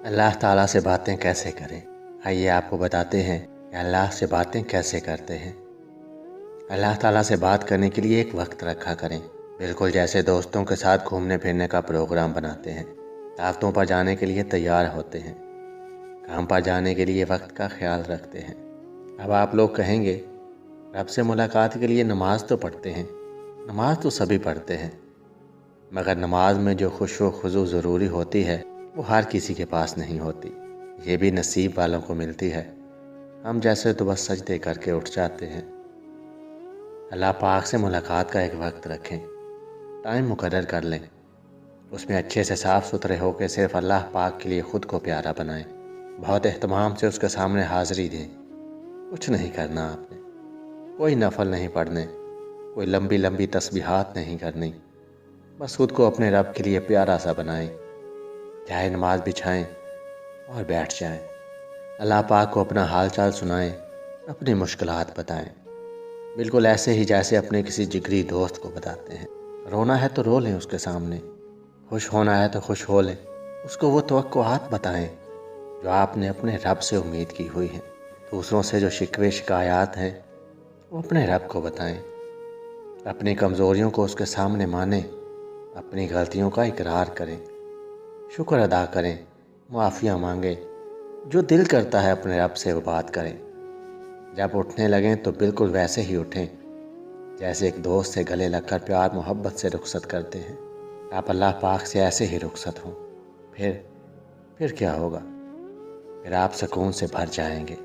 अल्लाह ताला से बातें कैसे करें? आइए आपको बताते हैं कि अल्लाह से बातें कैसे करते हैं। अल्लाह ताला से बात करने के लिए एक वक्त रखा करें, बिल्कुल जैसे दोस्तों के साथ घूमने फिरने का प्रोग्राम बनाते हैं, दावतों पर जाने के लिए तैयार होते हैं, काम पर जाने के लिए वक्त का ख्याल रखते हैं। अब आप लोग कहेंगे, रब से मुलाकात के लिए नमाज तो पढ़ते हैं। नमाज तो सभी पढ़ते हैं, मगर नमाज में जो खुशू खुजू ज़रूरी होती है वो हर किसी के पास नहीं होती। ये भी नसीब वालों को मिलती है। हम जैसे तो बस सजदे करके उठ जाते हैं। अल्लाह पाक से मुलाकात का एक वक्त रखें, टाइम मुकर्रर कर लें, उसमें अच्छे से साफ़ सुथरे होकर सिर्फ अल्लाह पाक के लिए ख़ुद को प्यारा बनाएं। बहुत एहतमाम से उसके सामने हाज़िरी दें। कुछ नहीं करना आपने, कोई नफल नहीं पढ़ने, कोई लंबी लंबी तस्बीहात नहीं करनी, बस खुद को अपने रब के लिए प्यारा सा बनाएं। चाहे नमाज बिछाएं और बैठ जाएं। अल्लाह पाक को अपना हाल चाल सुनाएं, अपनी मुश्किलात बताएं, बिल्कुल ऐसे ही जैसे अपने किसी जिगरी दोस्त को बताते हैं। रोना है तो रो लें उसके सामने, खुश होना है तो खुश हो लें। उसको वो तवक्कुआत बताएं जो आपने अपने रब से उम्मीद की हुई हैं। दूसरों से जो शिकवे शिकायत हैं वो अपने रब को बताएं। अपनी कमज़ोरियों को उसके सामने मानें, अपनी गलतियों का इकरार करें, शुक्र अदा करें, मुआफ़िया मांगें। जो दिल करता है अपने रब से वो बात करें। जब उठने लगें तो बिल्कुल वैसे ही उठें जैसे एक दोस्त से गले लगकर प्यार मोहब्बत से रुखसत करते हैं। आप अल्लाह पाक से ऐसे ही रुखसत हों, फिर क्या होगा? फिर आप सुकून से भर जाएंगे।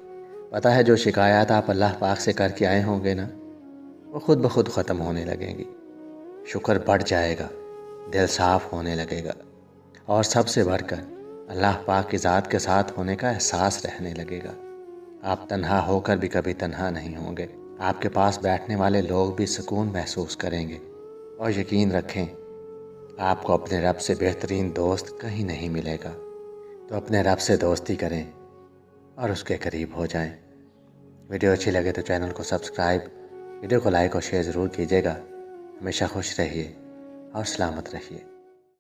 पता है, जो शिकायत आप अल्लाह पाक से करके आए होंगे ना, वो खुद ब खुद ख़त्म होने लगेंगी। शुक्र बढ़ जाएगा, दिल साफ़ होने लगेगा, और सबसे बढ़कर अल्लाह पाक की ज़ात के साथ होने का एहसास रहने लगेगा। आप तन्हा होकर भी कभी तन्हा नहीं होंगे। आपके पास बैठने वाले लोग भी सुकून महसूस करेंगे। और यकीन रखें, आपको अपने रब से बेहतरीन दोस्त कहीं नहीं मिलेगा। तो अपने रब से दोस्ती करें और उसके करीब हो जाएं। वीडियो अच्छी लगे तो चैनल को सब्सक्राइब, वीडियो को लाइक और शेयर ज़रूर कीजिएगा। हमेशा खुश रहिए और सलामत रहिए।